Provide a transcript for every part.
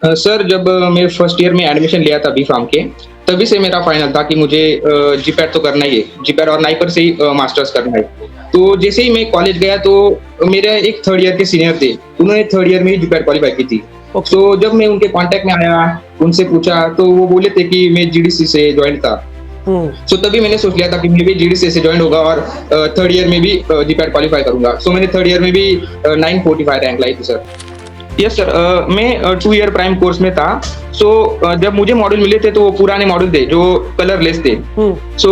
Sir जब मैं first year में एडमिशन लिया था बी-फार्म के, तभी से मेरा फाइनल था कि मुझे जीपैट तो करना ही है। जीपैट और नाइपर से ही मास्टर्स करना है। तो जैसे ही मैं कॉलेज गया तो मेरे एक थर्ड ईयर के सीनियर थे, उन्होंने थर्ड ईयर में ही जीपैट क्वालीफाई की थी। ओके। सो जब मैं उनके कॉन्टैक्ट में आया, उनसे पूछा तो वो बोले थे कि मैं जीडीसी से जॉइन था। हम्म। सो तभी मैंने सोच लिया था कि मैं भी जीडीसी से जॉइन होगा और थर्ड ईयर में भी जीपैट क्वालीफाई करूँगा। सो मैंने थर्ड ईयर में भी 945 रैंक लाई थी सर। यस सर, मैं 2 ईयर प्राइम कोर्स में था। सो जब मुझे मॉड्यूल मिले थे तो वो पुराने मॉड्यूल थे जो कलरलेस थे। सो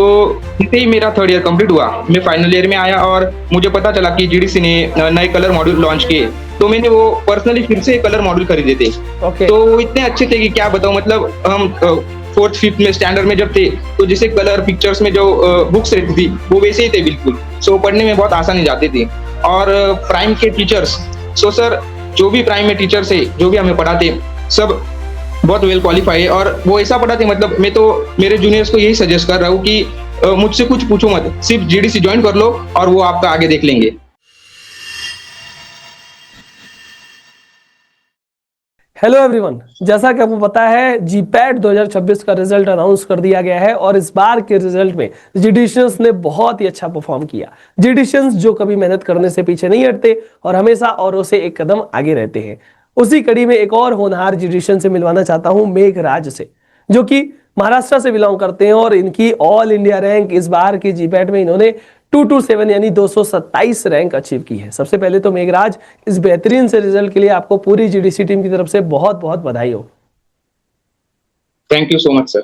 जैसे ही मेरा थर्ड ईयर कंप्लीट हुआ, मैं फाइनल ईयर में आया और मुझे पता चला कि जीडीसी ने नए कलर मॉड्यूल लॉन्च किए। तो मैंने वो पर्सनली फिर से कलर मॉड्यूल खरीदे थे। ओके। तो वो इतने अच्छे थे कि क्या बताऊं, मतलब हम फोर्थ फिफ्थ में स्टैंडर्ड में जब थे तो जैसे कलर पिक्चर्स में जो बुक्स रहती थी वो वैसे ही थे बिल्कुल। सो पढ़ने में बहुत आसानी जाती थी। और प्राइम के टीचर्स, सो सर जो भी प्राइम में टीचर्स है, जो भी हमें पढ़ाते, सब बहुत वेल क्वालिफाई है और वो ऐसा पढ़ाते, मतलब मैं तो मेरे जूनियर्स को यही सजेस्ट कर रहा हूँ कि मुझसे कुछ पूछो मत, सिर्फ जीडीसी ज्वाइन कर लो और वो आपका आगे देख लेंगे। हेलो एवरीवन, जैसा कि आपको पता है जीपैट 2026 का रिजल्ट अनाउंस कर दिया गया है और इस बार के रिजल्ट में जीडीशियंस ने बहुत ही अच्छा परफॉर्म किया। जीडीशियंस जो कभी मेहनत करने से पीछे नहीं हटते और हमेशा औरों से एक कदम आगे रहते हैं। उसी कड़ी में एक और होनहार जीडीशियन से मिलवाना चाहता हूं, मेघराज से, जो कि महाराष्ट्र से बिलोंग करते हैं और इनकी ऑल इंडिया रैंक इस बार की जीपैट में इन्होंने 227 यानी 227 रैंक अचीव की है। सबसे पहले तो मेघराज, इस बेहतरीन से रिजल्ट के लिए आपको पूरी जीडीसी टीम की तरफ से बहुत बहुत बधाई हो। Thank you so much sir.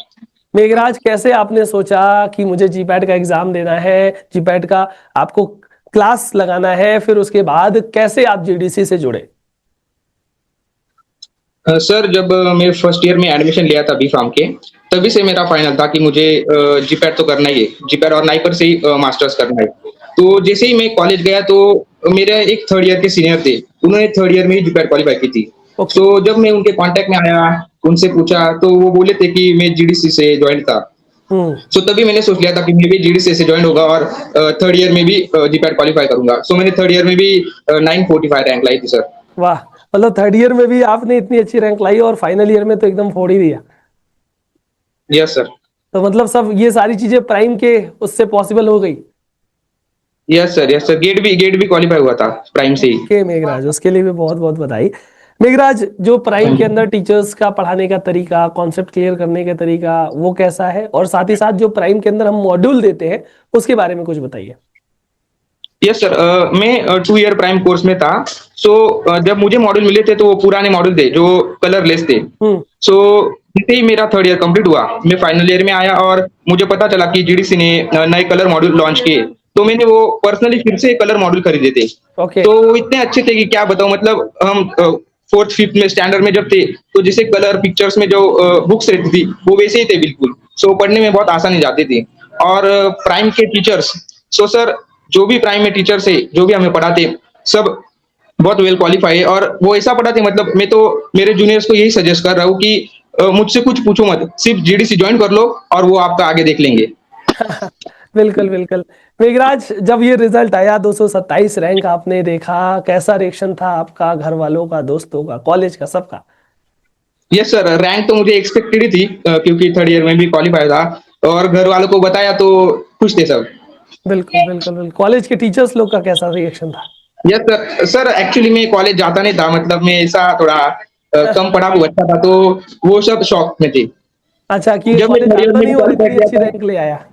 Meghraj, कैसे आपने सोचा कि मुझे जीपैट का एग्जाम देना है, जीपैट का आपको क्लास लगाना है, फिर उसके बाद कैसे आप जीडीसी से जुड़े? सर जब मैं फर्स्ट ईयर में एडमिशन लिया था बी-फार्म के, तभी से मेरा फाइनल था कि मुझे जीपैट तो करना ही है। जीपैट और नाइपर से ही मास्टर्स करना है। तो जैसे ही मैं कॉलेज गया तो मेरे एक थर्ड ईयर के सीनियर थे, उन्होंने थर्ड ईयर में ही जीपैट क्वालीफाई की थी। ओके। सो जब मैं उनके कॉन्टैक्ट में आया, उनसे पूछा तो वो बोले थे कि मैं जीडीसी से जॉइन था। हम्म। सो तभी मैंने सोच लिया था कि मैं भी जीडीसी से जॉइन होगा और थर्ड ईयर में भी जीपैट क्वालीफाई करूंगा। सो मैंने थर्ड ईयर में भी 945 रैंक लाई थी सर। वाह, मतलब थर्ड ईयर में भी आपने इतनी अच्छी रैंक लाई और फाइनल ईयर में तो एकदम फोड़ ही दिया। Yes sir. तो मतलब सब ये सारी चीजें प्राइम के उससे पॉसिबल हो गई। Yes sir, yes sir, GATE भी क्वालीफाई हुआ था प्राइम से ही। ओके मेघराज, उसके लिए भी बहुत बहुत बधाई। मेघराज, जो प्राइम के अंदर टीचर्स का पढ़ाने का तरीका, कॉन्सेप्ट क्लियर करने का तरीका, वो कैसा है, और साथ ही साथ जो प्राइम के अंदर हम मॉड्यूल देते हैं उसके बारे में कुछ बताइए। यस सर, मैं 2 ईयर प्राइम कोर्स में था। सो जब मुझे मॉड्यूल मिले थे तो वो पुराने मॉड्यूल थे जो कलरलेस थे। हम्म। सो जैसे ही मेरा थर्ड ईयर कंप्लीट हुआ, मैं फाइनल ईयर में आया और मुझे पता चला कि जीडीसी ने नए कलर मॉड्यूल लॉन्च किए। तो मैंने वो पर्सनली फिर से कलर मॉड्यूल खरीदे थे। ओके। तो वो इतने अच्छे थे कि क्या बताऊं, मतलब हम फोर्थ फिफ्थ में स्टैंडर्ड में जब थे तो जैसे कलर पिक्चर्स में जो बुक्स रहती थी वो वैसे ही थे बिल्कुल। सो पढ़ने में बहुत आसानी जाती थी। और प्राइम के टीचर्स, सो सर जो भी प्राइम में टीचर्स है, जो भी हमें पढ़ाते, सब बहुत वेल क्वालिफाई है और वो ऐसा पढ़ाते, मतलब मैं तो मेरे जूनियर्स को यही सजेस्ट कर रहा हूँ कि मुझसे कुछ पूछो मत, सिर्फ जीडीसी ज्वाइन कर लो और वो आपका आगे देख लेंगे। बिल्कुल बिल्कुल। मेघराज, जब ये रिजल्ट आया 227 रैंक आपने देखा, कैसा रिएक्शन था आपका, घर वालों का, दोस्तों का, कॉलेज का, सबका? यस सर, रैंक तो मुझे एक्सपेक्टेड ही थी, क्योंकि थर्ड ईयर में भी क्वालिफाई था और घर वालों को बताया तो खुश थे सब। बिल्कुल बिल्कुल बिल्कुल। कॉलेज के टीचर्स लोग का कैसा रिएक्शन था? यस सर, सर एक्चुअली मैं कॉलेज जाता नहीं था, मतलब मैं ऐसा थोड़ा कम पढ़ा हुआ बच्चा था, तो वो सब शौक में थे। अच्छा, कि ये जब मैं कॉलेज थर्ड ईयर आता में भी नहीं और क्वालिफाई इतनी किया अच्छी था, रैंक ले आया।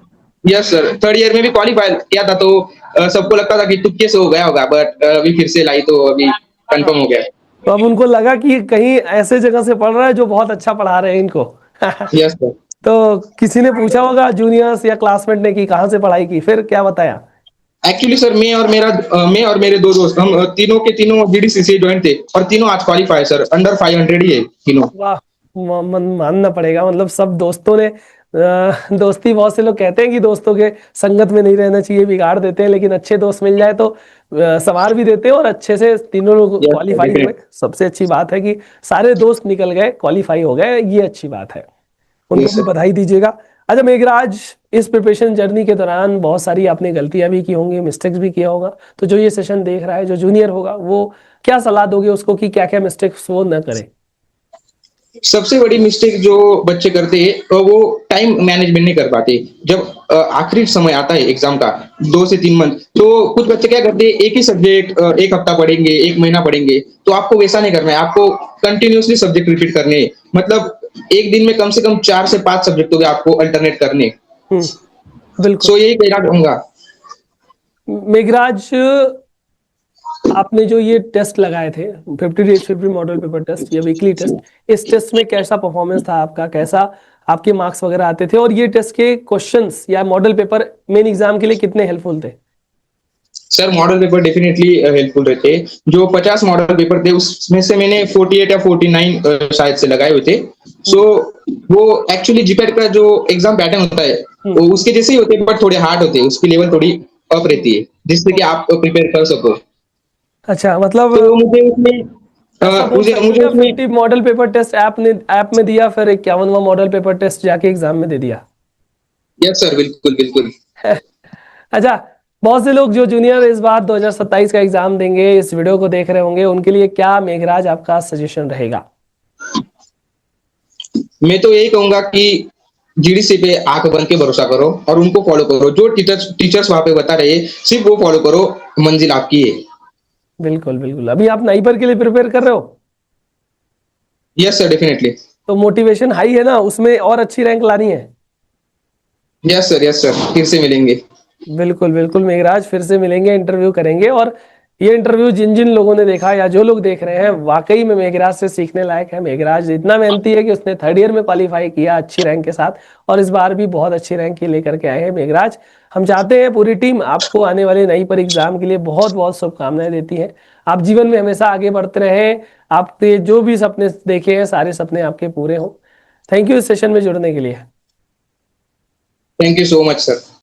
यस सर, थर्ड ईयर में भी क्वालिफाई किया था तो सबको लगता था कि तुक्के से हो गया होगा, बट अभी फिर से लाई तो अभी हाँ। कंफर्म हो गया। तो अब उनको लगा कि कहीं ऐसे जगह से पढ़ रहा है जो बहुत अच्छा पढ़ा रहे हैं इनको। Yes sir. तो किसी ने पूछा होगा जूनियर्स या क्लासमेट ने कि कहाँ से पढ़ाई की, फिर क्या बताया? एक्चुअली सर मैं और मेरे दो दोस्त, हम तीनों के तीनों जीडीसी से ज्वाइन थे और तीनों आज क्वालिफाई सर, अंडर 500 ही है तीनों। वाह, मानना पड़ेगा, मतलब सब दोस्तों ने दोस्ती, बहुत से लोग कहते हैं कि दोस्तों के संगत में नहीं रहना चाहिए, बिगाड़ देते हैं, लेकिन अच्छे दोस्त मिल जाए तो संवार भी देते हैं और अच्छे से तीनों लोग यस सर, क्वालिफाई हुए। डेफिनेट। सबसे अच्छी बात है कि सारे दोस्त निकल गए, क्वालिफाई हो गए, ये अच्छी बात है। उनको यस भी सर। बधाई दीजिएगा। अच्छा मेघराज, इस प्रिपरेशन जर्नी के दौरान बहुत सारी आपने गलतियां भी की होंगी, मिस्टेक्स भी किया होगा, तो जो ये सेशन देख रहा है, जो जूनियर होगा, वो क्या सलाह दोगे उसको कि क्या क्या मिस्टेक्स वो न करे? सबसे बड़ी मिस्टेक जो बच्चे करते हैं वो टाइम मैनेजमेंट नहीं कर पाते। जब आखिरी समय आता है एग्ज़ाम का 2 से 3 मंथ, तो कुछ बच्चे क्या करते हैं, एक ही सब्जेक्ट 1 हफ्ता पढ़ेंगे, 1 महीना पढ़ेंगे। तो आपको वैसा नहीं करना है, आपको कंटिन्यूअसली सब्जेक्ट रिपीट करने हैं। मतलब 1 दिन में कम से कम 4 से 5 सब्जेक्ट हो गए आपको अल्टरनेट करने। बिल्कुल। सो यही कहना चाहूँगा। मेघराज, आपने जो ये टेस्ट लगाए थे 50 डेज 50 मॉडल पेपर टेस्ट या वीकली टेस्ट, इस टेस्ट में कैसा परफॉर्मेंस था आपका, कैसा आपके मार्क्स वगैरह आते थे, और ये टेस्ट के क्वेश्चंस या मॉडल पेपर मेन एग्जाम के लिए कितने हेल्पफुल थे? Sir model paper definitely helpful रहते हैं। जो 50 मॉडल पेपर थे उसमें से मैंने 48 या 49 शायद से लगाए हुए थे। सो वो एक्चुअली जीपैट का जो एग्जाम पैटर्न होता है वो उसके जैसे ही होते हैं, बट थोड़े हार्ड होते हैं, उसकी लेवल थोड़ी अप रहती है जिससे कि आप प्रिपेयर कर सको। अच्छा, मतलब तो मुझे उसमें ऐसा बोल मुझे सकते मुझे हैं उसमें 50 मॉडल पेपर टेस्ट ऐप में दिया, फिर 51वां मॉडल पेपर टेस्ट जाके एग्जाम में दे दिया। यस सर, बिल्कुल बिल्कुल। अच्छा, बहुत से लोग जो जूनियर इस बार 2027 का एग्जाम देंगे, इस वीडियो को देख रहे होंगे, उनके लिए क्या मेघराज आपका सजेशन रहेगा? मैं तो यही कहूंगा कि जीडीसी पे आंख बन के भरोसा करो और उनको फॉलो करो। जो टीचर्स वहां पे बता रहे हैं सिर्फ वो फॉलो करो, मंजिल आपकी है। बिल्कुल बिल्कुल। अभी आप नाइपर के लिए प्रिपेयर कर रहे हो, यस सर, डेफिनेटली। तो मोटिवेशन हाई है ना, उसमें और अच्छी रैंक लानी है। यस सर, यस सर, फिर से मिलेंगे। बिल्कुल बिल्कुल मेघराज, फिर से मिलेंगे, इंटरव्यू करेंगे। और ये इंटरव्यू जिन जिन लोगों ने देखा या जो लोग देख रहे हैं, वाकई में मेघराज से सीखने लायक है। मेघराज इतना मेहनती है कि उसने थर्ड ईयर में क्वालिफाई किया अच्छी रैंक के साथ, और इस बार भी बहुत अच्छी रैंक ही लेकर के आए हैं मेघराज। हम चाहते हैं पूरी टीम आपको आने वाले नई पर एग्जाम के लिए बहुत बहुत शुभकामनाएं देती है। आप जीवन में हमेशा आगे बढ़ते रहें, आपके जो भी सपने देखे हैं सारे सपने आपके पूरे हों। थैंक यू इस सेशन में जुड़ने के लिए। Thank you so much sir.